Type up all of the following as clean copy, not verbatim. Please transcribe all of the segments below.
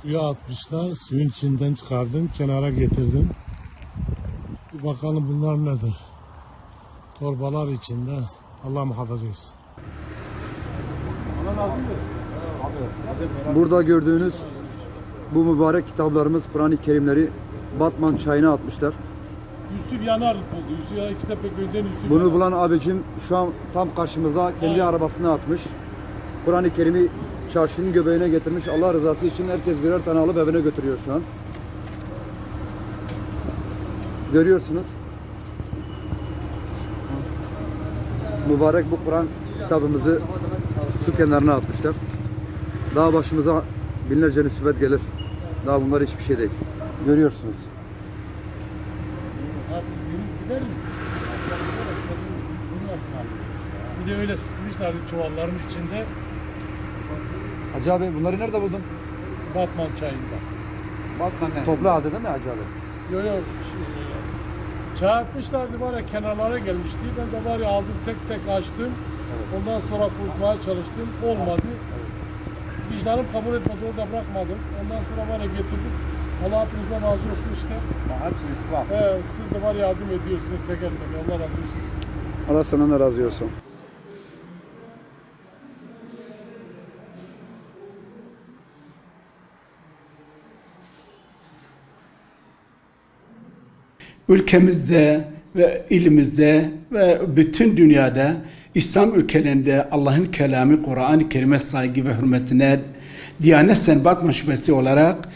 Suya atmışlar. Suyun içinden çıkardım. Kenara getirdim. Bir bakalım bunlar nedir? Torbalar içinde. Allah muhafaza etsin. Burada gördüğünüz bu mübarek kitaplarımız, Kur'an-ı Kerimleri Batman çayına atmışlar. Yusuf Yanar buldu. Yusuf Yanar İkiztepe-Köy'den Yusuf Bunu Yanar. bulan abicim şu an tam karşımızda kendi Evet. arabasına atmış. Kur'an-ı Kerim'i çarşının göbeğine getirmiş. Allah rızası için herkes birer tane alıp evine götürüyor şu an. Görüyorsunuz. Mübarek bu Kur'an kitabımızı su kenarına atmışlar. Daha başımıza binlerce musibet gelir. Daha bunlar hiçbir şey değil. Görüyorsunuz. Gider mi? Bir de öyle sıkmışlardı çuvalların içinde. Hacı abi bunları nerede buldun? Batman çayında. Toplu halde değil mi Hacı abi? Yok yok. Çarpmışlardı var ya, kenarlara gelmişti. Ben de var ya aldım, tek tek açtım. Ondan sonra kurtmaya çalıştım. Olmadı. Vicdanım kabul etmedi. Orada bırakmadım. Ondan sonra var ya getirdim. Allah hepinizden razı olsun işte. Hepsi ispat. Siz de var yardım ediyorsunuz teker teker. Allah razı olsun. Allah sana da razı olsun. Ülkemizde ve ilimizde ve bütün dünyada İslam ülkelerinde Allah'ın kelamı Kur'an-ı Kerim'e saygı ve hürmetine Diyanet Sen Batman Şubesi olarak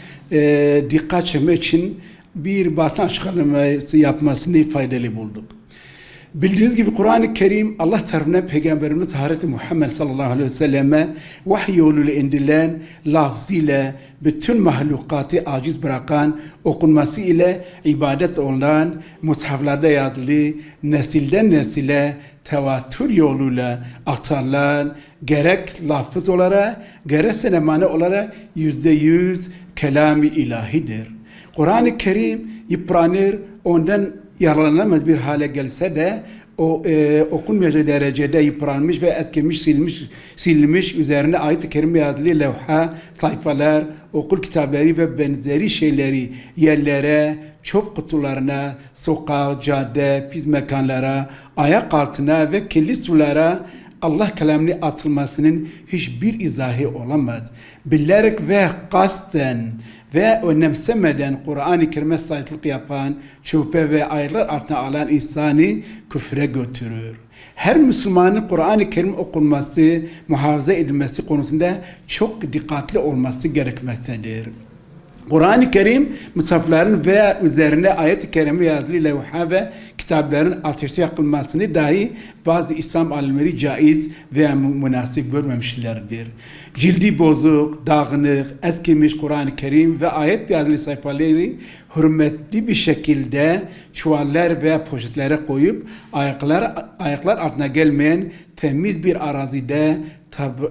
dikkat çekmek için bir basın açıklaması yapmasını faydalı bulduk. Bildiğiniz gibi Kur'an-ı Kerim Allah tarafından Peygamberimiz Hazreti Muhammed sallallahu aleyhi ve selleme vahiy yoluyla indirilen lafzıyla bütün mahlukatı aciz bırakan, okunması ile ibadet olan, mushaflarda yazılı, nesilden nesile tevatür yoluyla aktarılan, gerek lafız olarak, gerekse semane olarak %100 kelam-ı ilahidir. Kur'an-ı Kerim yıpranır, ondan yararlanamaz bir hale gelse de okunmayacak derecede yıpranmış ve eskimiş, silmiş, üzerine ayet-i kerime yazılı levha, sayfalar, okul kitapları ve benzeri şeyleri yerlere, çöp kutularına, sokak, cadde, pis mekanlara, ayak altına ve kirli sulara Allah kelamının atılmasının hiçbir izahı olamaz. Bilerek ve kasten ve önemsemeden Kur'an-ı Kerim'e saygılık yapan, şüphe ve ayetler altına alan insanı küfre götürür. Her Müslümanın Kur'an-ı Kerim okunması, muhafaza edilmesi konusunda çok dikkatli olması gerekmektedir. Kur'an-ı Kerim, musafların veya üzerine ayet-i kerime yazılı levha ve kitapların ateşte yakılmasını dahi bazı İslam alimleri caiz veya münasip görmemişlerdir. Cildi bozuk, dağınık, eskimiş Kur'an-ı Kerim ve ayet yazılı sayfaları hürmetli bir şekilde çuvallar veya poşetlere koyup ayaklar altına gelmeyen temiz bir arazide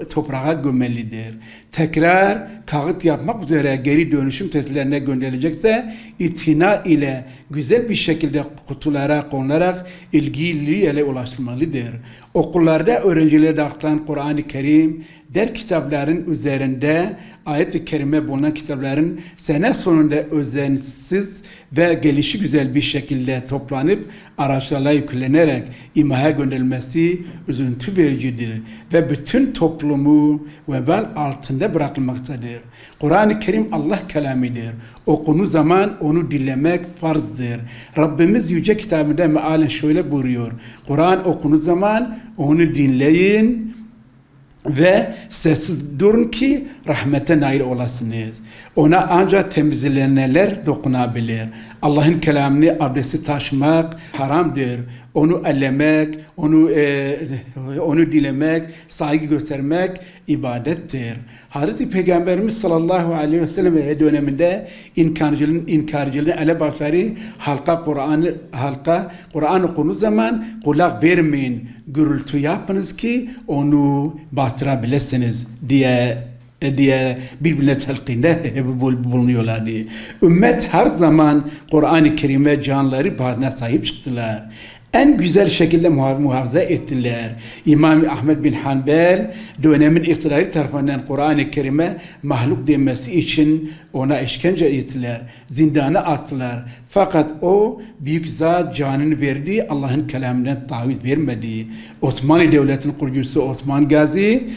toprağa gömelidir. Tekrar kağıt yapmak üzere geri dönüşüm tesislerine gönderilecekse itina ile güzel bir şekilde kutulara konularak ilgili yere ulaştırılmalıdır. Okullarda öğrencilere dağıtılan Kur'an-ı Kerim, der kitapların üzerinde ayet-i kerime bulunan kitapların sene sonunda özensiz ve gelişigüzel bir şekilde toplanıp araçlarla yüklenerek imaya gönderilmesi üzüntü vericidir ve bütün toplumu vebal altında bırakılmaktadır. Kur'an-ı Kerim Allah kelamidir. Okunduğu zaman onu dinlemek farzdır. Rabbimiz Yüce Kitabında mealen şöyle buyuruyor. Kur'an okunduğu zaman onu dinleyin ve sessiz durun ki rahmete nail olasınız. Ona ancak temizlenenler dokunabilir. Allah'ın kelamını abdesti taşımak haramdır. Onu ellemek, onu dilemek, saygı göstermek ibadettir. Hazreti Peygamberimiz sallallahu aleyhi ve sellem döneminde inkarcılığın elebaşları Kur'an okunduğu zaman kulak vermeyin, gürültü yapınız ki onu batırabilirsiniz diye birbirine telkinde bulunuyorlardı. Ümmet her zaman Kur'an-ı Kerim'e canları pahasına sahip çıktılar. en güzel şekilde muhafaza ettiler. İmam Ahmed bin Hanbel dönemin iktidarı tarafından Kur'an-ı Kerim'e mahluk denmesi için ona işkence ettiler. Zindana attılar. Fakat o büyük zat canını verdi. Allah'ın kelamından taviz vermedi. Osmanlı Devleti'nin kurucusu Osman Gazi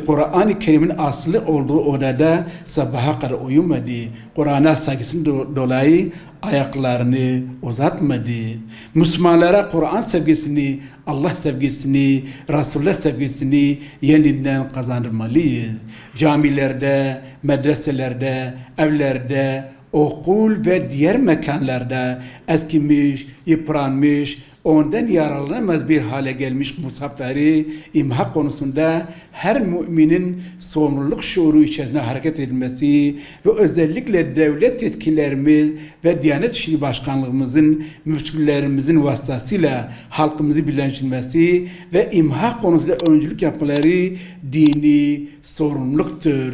Kur'an-ı Kerim'in aslı olduğu odada sabaha kadar uyumadı. Kur'an'a saygısından dolayı ayaklarını uzatmadı. Müslümanlara Kur'an sevgisini, Allah sevgisini, Resulullah sevgisini yeniden kazandırmalıyız. Camilerde, medreselerde, evlerde, okul ve diğer mekanlarda eskimiş, yıpranmış, ondan yararlanamaz bir hale gelmiş musafları imha konusunda her müminin sorumluluk şuuru içerisinde hareket edilmesi ve özellikle devlet yetkilerimiz ve Diyanet İşleri Başkanlığımızın, müftülerimizin vasıtasıyla halkımızı bilinçlenmesi ve imha konusunda öncülük yapmaları dini sorumluluktur.